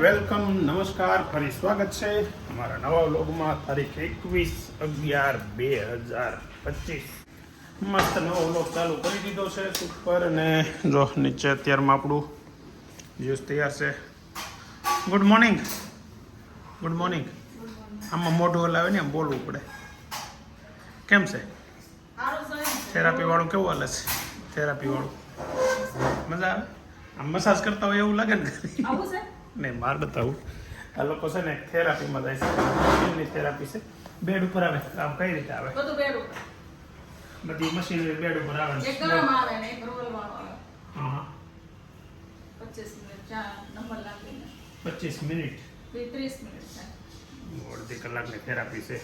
Welcome, નમસ્કાર, ફરી સ્વાગત છે અમારા નવા વ્લોગમાં. તારીખ 21/11/2025. મસ્ત નવો વ્લોગ ચાલુ કરી દીધો છે સુપર. અને જો નીચે અત્યારમાં આપણું જ્યુસ તૈયાર છે. Good morning. Good morning. આમાં મોઢું હલાવે ને આમ બોલવું પડે. કેમ છે થેરાપી વાળું? કેવું હાલે છે થેરાપી વાળું? મજા આવે? આમ મસાજ કરતા હોય એવું લાગે ને? નહીં, માર બતાવું. આ લોકો છે ને થેરાપીમાં જાય છે. એમની થેરાપી છે. બેડ ઉપર આવે. આમ કઈ રીતે આવે? બધી મશીનરી બેડ ઉપર આવે. હા, 25 મિનિટ 30 મિનિટ અડધી કલાકની થેરાપી છે.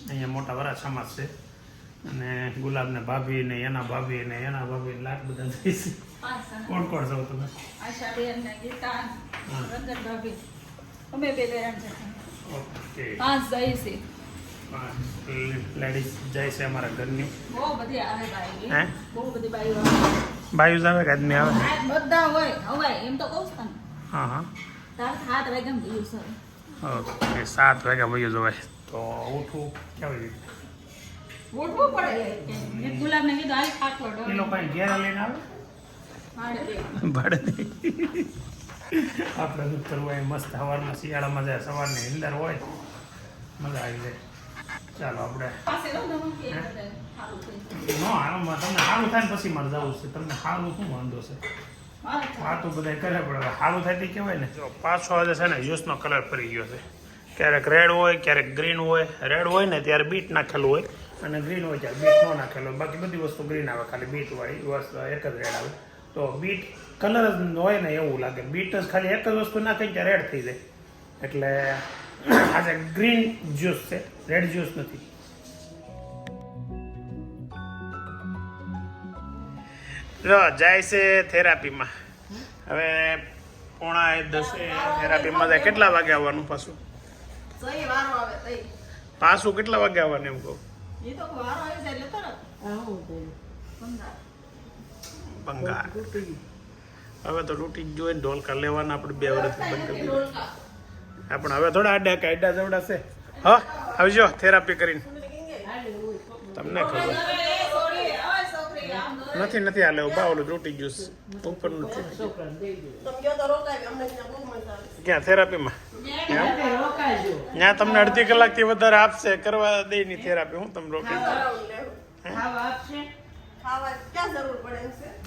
અહીંયા મોટા વરાછામાં છે. અને ગુલાબને ભાભી ને એના ભાભી ને એના ભાભી લાખ બધા જાય છે. કોણ કોણ છો તમે? આશાબેન ને ગીતા, રંજન ભાભી, અમે બે લેરાન છે. ઓકે, 5 જાય છે. લેડીઝ જાય છે અમારા ઘરની. બહુ બધી આવે બાઈ. હે? બહુ બધી બાઈઓ આવે. બાયુસ આવે કે આદમી આવે? બધા હોય. હવે એમ તો કહું છું ને. હા હા. તાર 7 વાગ્યા ગયું સર. ઓકે, 7 વાગ્યા વયું જવાય. તો ઉઠવું કેવી રીતે? ઉઠવું પડે. એક ગુલાબને કીધું હાલ ખાટલો એ લોકો ઘેર લઈને આવે ભાડે આપણે શું કરવું હોય? મસ્ત સવારમાં શિયાળામાં જાય, સવારની અંદર હોય, મજા આવી જાય. ચાલો આપણે પાસે રહો ને કે સારું થઈ જાય. નો આમાં તમને સારું થાય ને પછી મારે જવું છે. તમને સારું શું વાંધો છે? હા તો બધા કરે પડે. સારું થાય તે કહેવાય ને. જો પાછો આજે છે ને જ્યુસનો કલર ફરી ગયો છે. ક્યારેક રેડ હોય, ક્યારેક ગ્રીન હોય. રેડ હોય ને ત્યારે બીટ નાખેલું હોય, અને ગ્રીન હોય ત્યારે બીટ ન નાખેલું હોય. બાકી બધી વસ્તુ ગ્રીન આવે, ખાલી બીટ વાળી વસ્તુ એક જ રેડ આવે. તો બીટ કલર જ હોય ને એવું લાગે. બીટ જ ખાલી એક જ વસ્તુ નાખે ત્યાં રેડ થઈ જાય. એટલે આજે ગ્રીન જ્યુસ છે, રેડ જ્યુસ નથી. જો જાય છે થેરાપીમાં. હવે 9:30 થેરાપીમાં જાય. કેટલા વાગે આવવાનું પાછું? પાછું કેટલા વાગે આવવાનું એમ કહું? બંગાળ હવે તો તૂટી જ જોઈએ. ઢોલકા લેવાના આપણે 2 વર્ષથી બંધ કરી દીધા. પણ હવે થોડા આડા જવડા છે. હા, આવજો થેરાપી કરીને. તમને ખબર નથી હાલે. બાવલું તૂટી ગયું ઉપરનું. ક્યાં થેરાપીમાં? ત્યાં તમને અડધી કલાકથી વધારે આપશે. કરવા દે ની થેરાપી. હું તમને રોકી?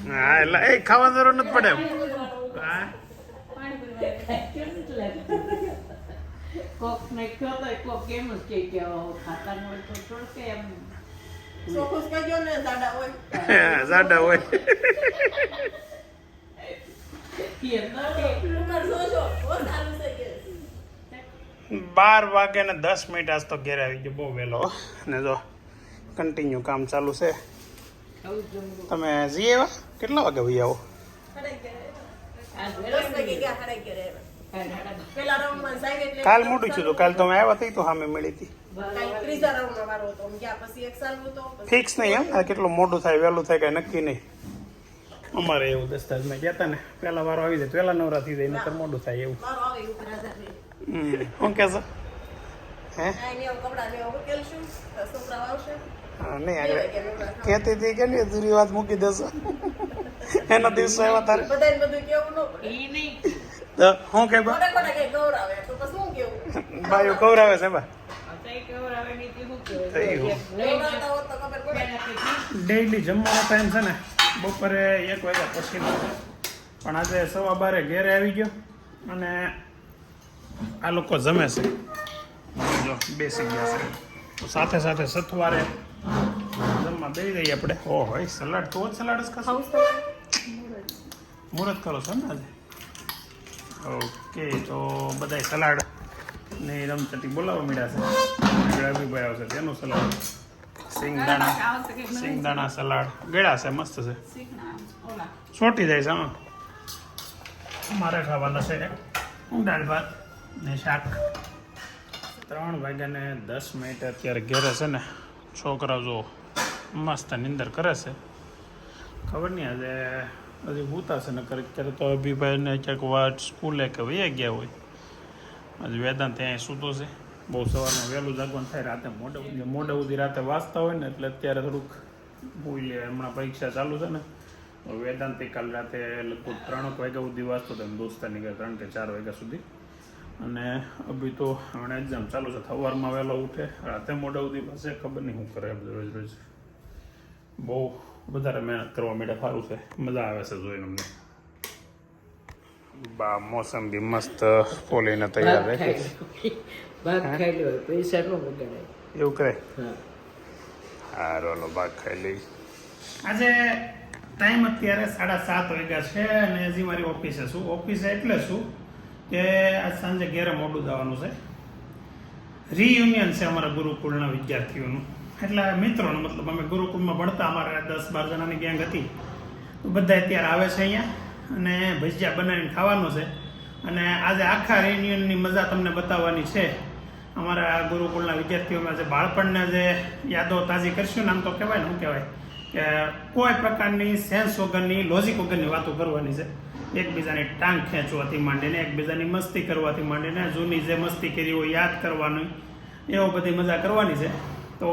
હા, એટલે એ ખાવા જરૂર નથી પડે એમ. જાડા હોય. 12 વાગે ને 10 મિનિટ આજ તો ઘેર આવી ગયો. બહુ વહેલો. ને જો કન્ટિન્યુ કામ ચાલુ છે. તમે જઈએ એવા કેટલા વાગે ભાઈ આવો? કાલ મોટું છું. કાલ તમે આવ્યા હતી તો સામે મળી હતી. ફિક્સ નહીં એમ? કેટલું મોટું થાય વહેલું થાય કઈ નક્કી નહીં. અમારે એવું દસ્તાવેજમાં ગયા હતા ને, પહેલા વારો આવી જાય પહેલા નવરા થઈ જાય, નકર મોડું થાય એવું. શું કહેશો? હે નહીં આગળ કહેતી હતી કે નહીં દૂરી વાત મૂકી દેશો. એના દિવસો એવા તારે શું કે બાયું કવરાવે છે બા? ડેઈલી જમવાનો ટાઈમ છે ને બપોરે 1 વાગ્યા પછી. પણ આજે 12:15 ઘેરે આવી ગયો અને આ લોકો જમે છે. જો બેસી ગયા છે. સાથે સાથે સથવારે જમવા બેસી જઈએ આપણે. ઓહો, સલાડ તો સલાડ જ ખાશો? મુહૂર્ત કરો છો ને આજે? ઓકે, તો બધા સલાડ ને રમચટી બોલાવવા મળ્યા છે. અભિભાઈ આવશે તેનું સલાડ. સિંગદાણા સલાડ ગળા છે, મસ્ત છે. છોટી જાય છે. હા, મારે ખાવાના છે દાળ ભાત ને શાક. 3 વાગ્યા ને 10 મિનિટ અત્યારે ઘેરે છે ને. છોકરા જો મસ્ત નિંદર કરે છે. ખબર નહીં આજે હજી ભૂતા છે ને. અત્યારે તો અભિભાઈને ક્યાંક વાત સ્કૂલે કે વહી ગયા હોય. આજે વેદાંત ત્યાં સૂતો છે. બહુ સવારમાં વહેલું જાગવાનું થાય, રાતે મોડે સુધી રાતે વાંચતા હોય ને એટલે અત્યારે થોડુંક ભૂલી લે. હમણાં પરીક્ષા ચાલુ છે ને, વેદાંત કાલ રાતે લગભગ 3 વાગ્યા સુધી વાંચતો હતો, દોસ્તારની ઘરે 3 કે 4 વાગ્યા સુધી. અને અભી તો હમણાં એક્ઝામ ચાલુ છે. સવારમાં વહેલો ઉઠે, રાતે મોડે સુધી પાસે ખબર નહીં શું કરે રોજ રોજ. બહુ વધારે મહેનત કરવા માટે સારું છે, મજા આવે છે જોઈને અમને. બા મોસમ બી મસ્ત ફોલીને તૈયાર રહે. ભાગ ખાઈ લો, પૈસા નો બગાડે. એવું કરે? હા. હારો લો, ભાગ ખાઈ લઈ. આજે ટાઈમ અત્યારે 7:30 વાગ્યા છે અને હજી મારી ઓફિસે છું. ઓફિસે એટલે શું કે આજ સાંજે ઘેરે મોડું જવાનું છે. રિયુનિયન છે અમારા ગુરુકુળના વિદ્યાર્થીઓનું, એટલે મિત્રોનું. મતલબ અમે ગુરુકુળમાં ભણતા, અમારે 10-12 જણાની ગેંગ હતી. તો બધા અત્યારે આવે છે અહીંયા અને ભજીયા બનાવીને ખાવાનું છે. અને આજે આખા રિયુનિયનની મજા તમને બતાવવાની છે. અમારા ગુરુકુળના વિદ્યાર્થીઓમાં જે બાળપણને જે યાદો તાજી કરશું ને, આમ તો કહેવાય ને, શું કહેવાય કે કોઈ પ્રકારની સેન્સ વગરની, લોજિક વગરની વાતો કરવાની છે. એકબીજાની ટાંગ ખેંચવાથી માંડીને, એકબીજાની મસ્તી કરવાથી માંડીને, જૂની જે મસ્તી કરી હોય યાદ કરવાની, એવો બધી મજા કરવાની છે. તો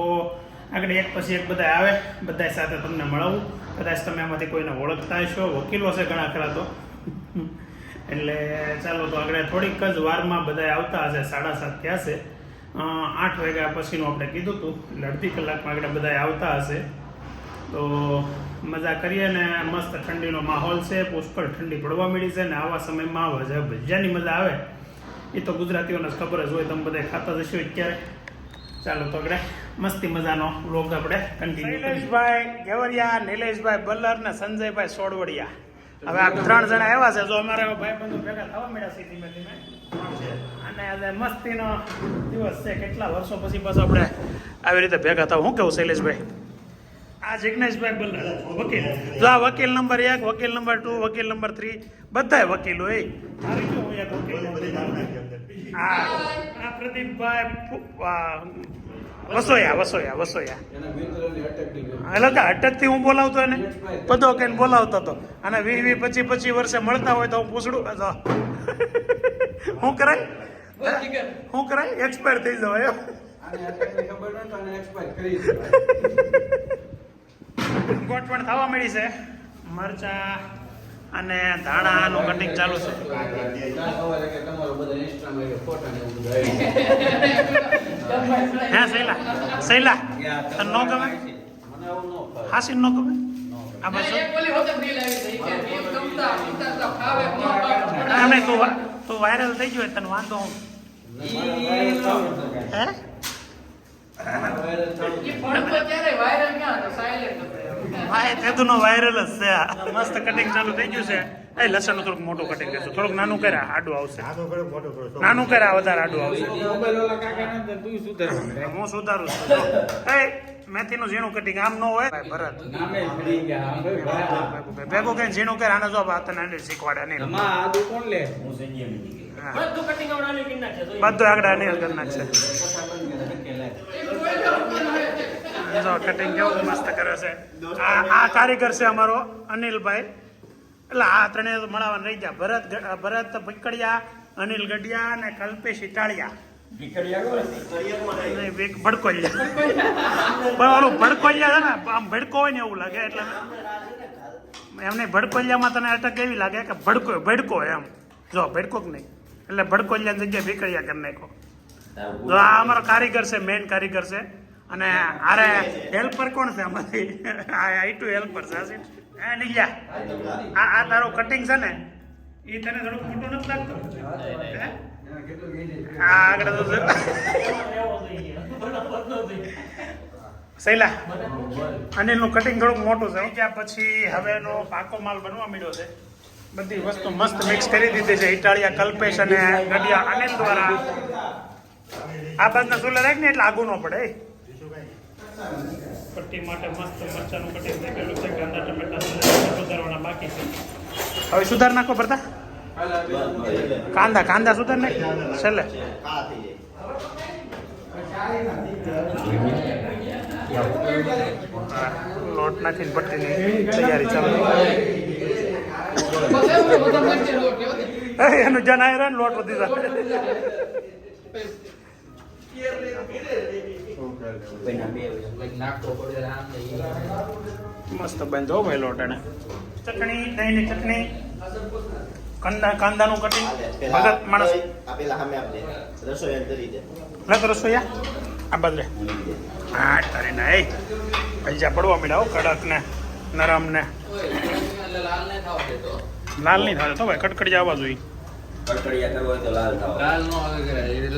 આગળ એક પછી એક બધા આવે, બધા સાથે તમને મળવું. કદાચ તમે આમાંથી કોઈને ઓળખતા હશો, વકીલો છે ઘણા ખરા તો. એટલે ચાલો તો આગળ થોડીક જ વારમાં બધા આવતા હશે. 7:30 થયા છે. 8 વાગ્યા પછીનું આપણે કીધું હતું, એટલે અડધી કલાકમાં આગળ બધા આવતા હશે. તો મજા કરીએ ને. મસ્ત ઠંડીનો માહોલ છે, પુષ્કળ ઠંડી પડવા મળી છે ને આવા સમયમાં ભજીયાની મજા આવે એ તો ગુજરાતીઓને ખબર જ હોય. તમે બધા ખાતા જશો અત્યારે. ચાલો તો આગળ મસ્તી મજાનો વ્લોગ આપણે કન્ટિન્યુ. શૈલેષભાઈ ગેવરિયા, નિલેશભાઈ બલ્લર ને સંજયભાઈ સોડવડિયા, હવે આ 3 જણા એવા છે જો અમારા ભાઈ બંધુ ભેગા થવા મળ્યા છે ધીમે ધીમે. અને આજે મસ્તીનો દિવસ છે. કેટલા વર્ષો પછી પાછો આપણે આવી રીતે ભેગા થાવ. શું કેવું શૈલેષભાઈ? આ જિગ્નેશભાઈ બલ્લર વકીલ. જો આ વકીલ નંબર 1, વકીલ નંબર 2, વકીલ નંબર 3, બધાય વકીલો. આ પ્રદીપભાઈ વસોયા એટલે કે અટકથી હું બોલાવતો એને બધો કઈને બોલાવતો હતો. અને 20-25 વર્ષે મળતા હોય તો હું પૂછડું શું કરાય એક્સપાયર થઈ જવાય. ગોઠવણ થવા મળી છે. મરચા અને ધાણાનું કટિંગ ચાલુ છે. હે શૈલા તને ન ગમે? હાસી ન ગમે? આ બાજુ તું વાયરલ થઈ ગયો તને વાંધો હું? હે વાયરલ જ છે. મસ્ત કટિંગ ચાલુ થઈ ગયું છે. એ લસણ થોડુંક મોટું કટિંગ કરશું, થોડુંક નાનું કર્યા આડું આવશે. નાનું કર્યા વધારે આડું આવશે. હું સુધારું છું. મેથીનું ઝીણું કટિંગ આમ ન હોય. ભરત ભેગું કઈ ઝીણું કરે. આને જો તને શીખવાડે નહીં. બધું આગળ અનિલ કરી નાખશે. જો કટિંગ કેવું મસ્ત કરે છે. આ કારીગર છે અમારો અનિલભાઈ. એટલે આ ત્રણેય મળાવવાનું રહી ગયા. ભરત ભીકડિયા, અનિલ ગઢિયા અને કલ્પેશ ઇટાળિયા. ભડકોલિયા પણ ઓલું ભડકોલિયા છે ને, આમ ભડકો હોય ને એવું લાગે. એટલે એમને ભડકોલિયામાં તને અટક એવી લાગે કે ભડકો એમ. જો ભડકો જ નહીં, એટલે ભડકોલિયાની જગ્યાએ ભીકડિયા કરી નાખો. તો આ અમારો કારીગર છે, મેઇન કારીગર છે. અને આરે હેલ્પર કોણ છે અમારી? આઈટુ હેલ્પર છે. આ તારો કટિંગ છે ને, એ તને થોડુંક મોટું નથી લાગતું? આગળ શૈલા અનિલનું કટિંગ થોડુંક મોટું છે. ત્યાં પછી હવે એનો પાકો માલ બનવા મળ્યો છે. બધી વસ્તુ મસ્ત મિક્સ કરી દીધી છે. ઇટાળિયા, કલ્પેશ અને ગઢિયા અનિલ દ્વારા. આ બાજના ચૂલે રાખ ને એટલે આગું ન પડે. પટ્ટી માટે મસ્ત મરચાનું કટિંગ થઈ ગયેલું છે. કાંદા ટમેટા સુધારવાના બાકી છે. હવે સુધાર નાખો ભરતા. કાંદા સુધાર નાખ છેલ્લે. લોટ નાખીને પટ્ટીની તૈયારી ચાલુ. એનું જનાય રે ને લોટ વધી જાય મસ્ત બંધો ભાઈ લોટ એને ચટણી દહીંની ચટણી કાંદાનું કટિંગ ભગત માણસ લગ રસોઈયા આ બદલે હા તારે ના પૈસા પડવા માંડ્યા કડક ને નરમ ને લાલ નહીં થાય તો ભાઈ કડકડી આવવા જોઈએ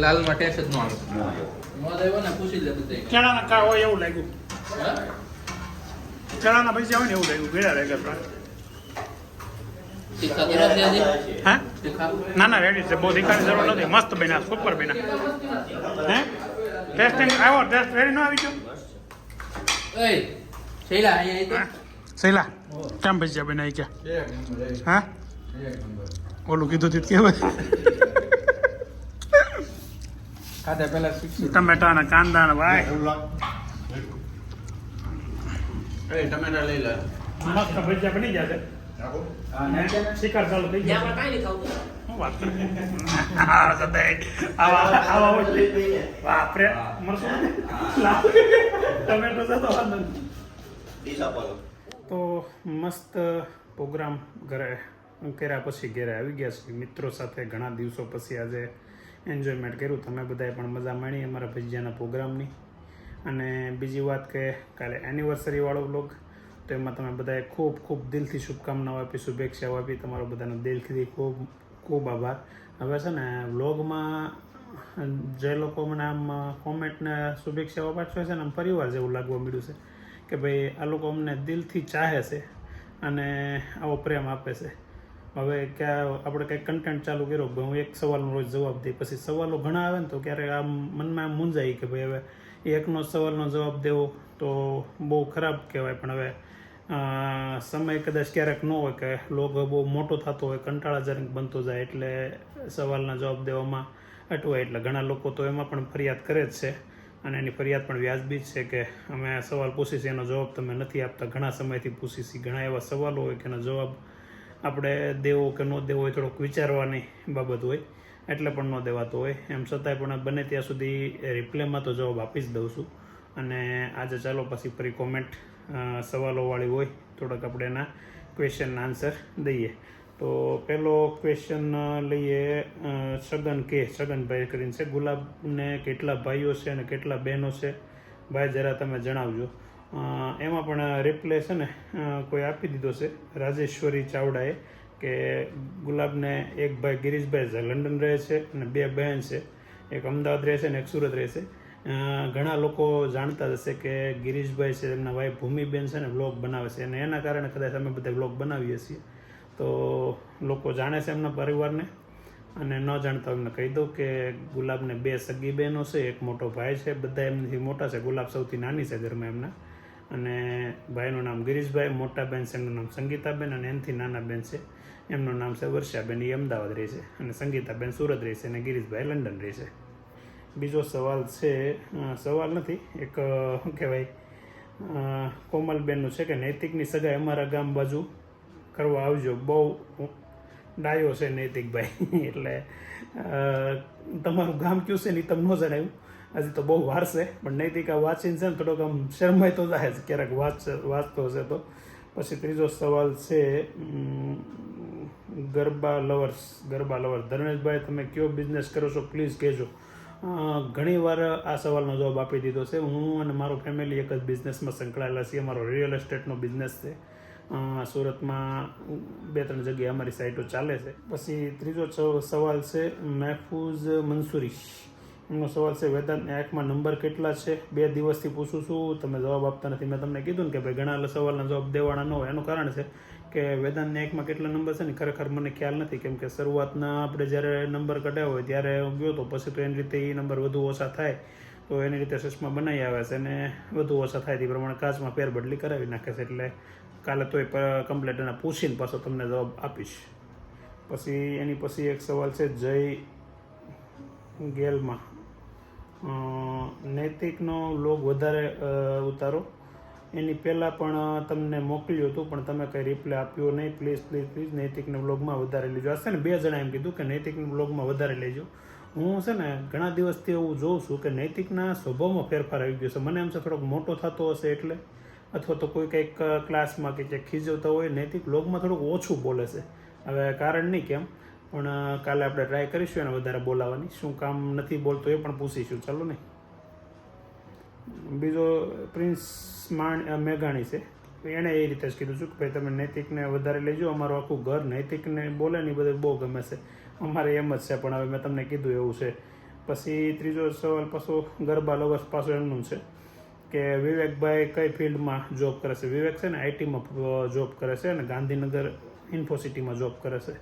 લાલમાં ટેસ્ટ જ ન આવે ચણાના કા હોય એવું લાગ્યું ચણાના પૈસા હોય ને એવું લાગ્યું ભેળા લાગ્યા હા ના ના રેડી છે બહુ દીખાની જરૂર નથી મસ્ત બન્યા સુપર બન્યા હે ટેસ્ટિંગ આવ્યો ટેસ્ટ રેડી ન આવી ગયો શૈલા કેમ ભજીયા બનાવી ક્યાં હા ઓલું કીધું તી કેવાય ખાધા પહેલા ટમેટા ને કાંદા ને ભાઈ ટમેટા લઈ લે મસ્ત ભજીયા બની જશે શિકાર ચાલુ થઈ ગયા શું વાત કરે આવા આવા હોય બાપરે મરશું ટમેટો જતો વાંધો તો મસ્ત પ્રોગ્રામ ઘરે કર્યા પછી ઘરે આવી ગયા છે મિત્રો સાથે ઘણા દિવસો પછી આજે એન્જોયમેન્ટ કર્યું તમે બધાએ પણ મજા માણી અમારા ભજીયાના પ્રોગ્રામની અને બીજી વાત કે કાલે એનિવર્સરીવાળો વ્લોગ તો એમાં તમે બધાએ ખૂબ ખૂબ દિલથી શુભકામનાઓ આપી શુભેચ્છાઓ આપી તમારો બધાનો દિલથી ખૂબ ખૂબ આભાર હવે છે ને વ્લોગમાં જે લોકો મને આમ કોમેન્ટને શુભેચ્છાઓ પાઠવે છે ને આમ પરિવાર જેવું લાગવા મળ્યું છે કે ભાઈ આ લોકો અમને દિલથી ચાહે છે અને આવો પ્રેમ આપે છે હવે ક્યાં આપણે કંઈક કન્ટેન્ટ ચાલુ કર્યો હું એક સવાલનો રોજ જવાબ દઈ પછી સવાલો ઘણા આવે ને તો ક્યારેક આમ મનમાં આમ મૂંઝાય કે ભાઈ હવે એકનો સવાલનો જવાબ દેવો તો બહુ ખરાબ કહેવાય પણ હવે સમય કદાચ ક્યારેક ન હોય કે લોગો બહુ મોટો થતો હોય કંટાળાજનક બનતો જાય એટલે સવાલના જવાબ દેવામાં અટવાય એટલે ઘણા લોકો તો એમાં પણ ફરિયાદ કરે જ છે અને એની ફરિયાદ પણ વ્યાજબી જ છે કે અમે સવાલ પૂછી છીએ એનો જવાબ તમે નથી આપતા ઘણા સમયથી પૂછી છીએ ઘણા એવા સવાલો હોય કે એનો જવાબ આપણે દેવો કે ન દેવો હોય થોડોક વિચારવાની બાબત હોય એટલે પણ ન દેવાતો હોય એમ છતાંય પણ બને ત્યાં સુધી રિપ્લાયમાં તો જવાબ આપી જ દઉં છું અને આજે ચાલો પછી ફરી કોમેન્ટ સવાલોવાળી હોય થોડાક આપણે એના ક્વેશ્ચનના આન્સર દઈએ તો પહેલો ક્વેશ્ચન લઈએ છગનભાઈ કરીને છે ગુલાબને કેટલા ભાઈઓ છે અને કેટલા બહેનો છે ભાઈ જરા તમે જણાવજો એમાં પણ રિપ્લે છે ને કોઈ આપી દીધો છે રાજેશ્વરી ચાવડાએ કે ગુલાબને એક ભાઈ ગિરીશભાઈ લંડન રહે છે અને બે બહેન છે એક અમદાવાદ રહે છે અને એક સુરત રહે છે ઘણા લોકો જાણતા હશે કે ગિરીશભાઈ છે એમના વાઈફ ભૂમિબેન છે ને વ્લોગ બનાવે છે અને એના કારણે કદાચ અમે બધા વ્લોગ બનાવીએ છીએ તો લોકો જાણે છે એમના પરિવારને અને ન જાણતા એમને કહી દઉં કે ગુલાબને બે સગી બહેનો છે એક મોટો ભાઈ છે બધા એમનાથી મોટા છે ગુલાબ સૌથી નાની છે ઘરમાં એમના અને ભાઈનું નામ ગિરીશભાઈ મોટા બેન છે એમનું નામ સંગીતાબેન અને એનાથી નાના બેન છે એમનું નામ છે વર્ષાબેન એ અમદાવાદ રહે છે અને સંગીતાબેન સુરત રહે છે અને ગિરીશભાઈ લંડન રહે છે બીજો સવાલ છે સવાલ નથી એક શું કહેવાય કોમલબેનનું છે કે નૈતિકની સગાઈ અમારા ગામ બાજુ કરવા આવજો બહુ ડાયો છે નૈતિકભાઈ એટલે તમારું ગામ કયું છે ને તમને ન જણાવ્યું હજી તો બહુ વાર છે પણ નૈતિક આ વાંચીને છે ને થોડોક આમ શરમાય તો જાય છે ક્યારેક વાંચતો હશે તો પછી ત્રીજો સવાલ છે ગરબા લવર્સ ધર્મેશભાઈ તમે કયો બિઝનેસ કરો છો પ્લીઝ કહેજો ઘણી વાર આ સવાલનો જવાબ આપી દીધો છે હું અને મારું ફેમિલી એક જ બિઝનેસમાં સંકળાયેલા છીએ અમારો રિયલ એસ્ટેટનો બિઝનેસ છે સુરતમાં 2-3 જગ્યાએ અમારી સાઇટો ચાલે છે પછી ત્રીજો સવાલ છે મહેફૂઝ મંસૂરી એમનો સવાલ છે વેદાંત એક્ટમાં નંબર કેટલા છે 2 દિવસથી પૂછું છું તમે જવાબ આપતા નથી મેં તમને કીધું ને કે ભાઈ ઘણા સવાલના જવાબ દેવાના ન હોય એનું કારણ છે કે વેદાંત એક્ટમાં કેટલા નંબર છે ને ખરેખર મને ખ્યાલ નથી કેમ કે શરૂઆતના આપણે જ્યારે નંબર કઢાવ્યો હોય ત્યારે હું ગયો તો પછી તો એની રીતે એ નંબર વધુ ઓછા થાય તો એની રીતે ચશ્મા બનાવી આવે છે અને વધુ ઓછા થાય તે પ્રમાણે કાચમાં ફેરબદલી કરાવી નાખે છે એટલે કાલે તો એ કમ્પ્લેટ એના પૂછીને પાછો તમને જવાબ આપીશ પછી એની પછી એક સવાલ છે જય ગેલમાં નૈતિકનો લોગ વધારે ઉતારો એની પહેલાં પણ તમને મોકલ્યું હતું પણ તમે કંઈ રિપ્લાય આપ્યો નહીં. પ્લીઝ નૈતિકના બ્લોગમાં વધારે લેજો. હશે ને 2 જણા એમ કીધું કે નૈતિકના બ્લોગમાં વધારે લેજો. હું છે ને ઘણા દિવસથી એવું જોઉં છું કે નૈતિકના સ્વભાવમાં ફેરફાર આવી ગયો છે. મને એમ છે થોડોક મોટો થતો હશે એટલે, અથવા તો કોઈ કંઈક ક્લાસમાં કે ક્યાંક ખીજવતા હોય. નૈતિક બ્લોગમાં થોડુંક ઓછું બોલે છે. હવે કારણ નહીં કેમ, પણ કાલે આપણે ટ્રાય કરીશું એને વધારે બોલાવવાની. શું કામ નથી બોલતો એ પણ પૂછીશું. ચાલો ને. બીજો પ્રિન્સ મેઘાણી છે, એણે એ રીતે જ કીધું છું કે ભાઈ તમે નૈતિકને વધારે લેજો. અમારું આખું ઘર નૈતિકને બોલે ને એ બધું બહુ ગમે છે. અમારે એમ જ છે, પણ હવે મેં તમને કીધું એવું છે. પછી ત્રીજો સવાલ પાછો ગરબા લવર્સ પાછો એમનું છે કે વિવેકભાઈ કઈ ફિલ્ડમાં જોબ કરે છે. વિવેક છે ને આઈટીમાં જોબ કરે છે અને ગાંધીનગર ઇન્ફોસિટીમાં જોબ કરે છે.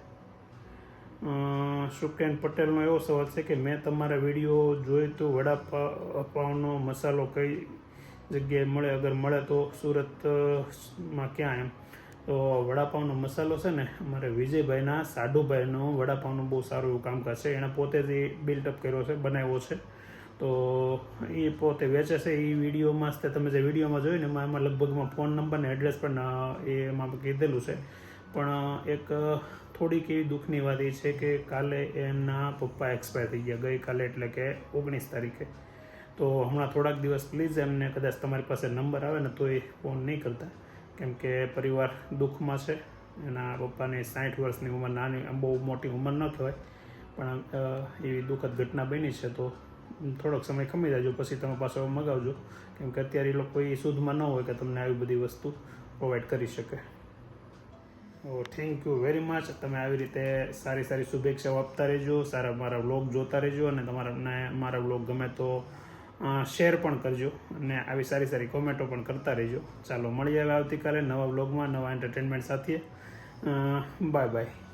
સુકેન પટેલનો એવો સવાલ છે કે મેં તમારા વિડીયો જોઈ તો વડાપાવનો મસાલો કઈ જગ્યાએ મળે, અગર મળે તો સુરતમાં ક્યાં એમ? તો વડાપાવનો મસાલો છે ને અમારે વિજયભાઈના સાડુભાઈનો વડાપાવનું બહુ સારું એવું કામકાજ છે. એણે પોતે જ એ બિલ્ડઅપ કર્યો છે, બનાવ્યો છે. તો એ પોતે વેચે છે. એ વિડીયોમાં જ તમે જે વિડીયોમાં જોયું ને એમાં લગભગમાં ફોન નંબર ને એડ્રેસ પણ એમાં કીધેલું છે. પણ એક થોડીક એવી દુઃખની વાત એ છે કે કાલે એમના પપ્પા એક્સપાયર થઈ ગયા, ગઈકાલે એટલે કે 19 તારીખે. તો હમણાં થોડાક દિવસ પ્લીઝ એમને કદાચ તમારી પાસે નંબર આવે ને તો એ ફોન નહીં કરતા, કેમ કે પરિવાર દુઃખમાં છે. એના પપ્પાની 60 વર્ષની ઉંમર, નાની બહુ મોટી ઉંમર ન કહેવાય, પણ એવી દુઃખદ ઘટના બની છે. તો થોડોક સમય ખમી જાજો, પછી તમે પાછો મગાવજો, કેમ કે અત્યારે એ લોકો એ શુદ્ધમાં ન હોય કે તમને આવી બધી વસ્તુ પ્રોવાઈડ કરી શકે. Thank you very much. તમે આવી રીતે સારી શુભેચ્છાઓ આપતા રહેજો, સારા મારા વ્લોગ જોતા રહેજો, અને તમારાને મારા વ્લોગ ગમે તો શેર પણ કરજો, અને આવી સારી કોમેન્ટો પણ કરતા રહેજો. ચાલો મળીએ હવે આવતીકાલે નવા વ્લોગમાં નવા એન્ટરટેનમેન્ટ સાથે. Bye bye.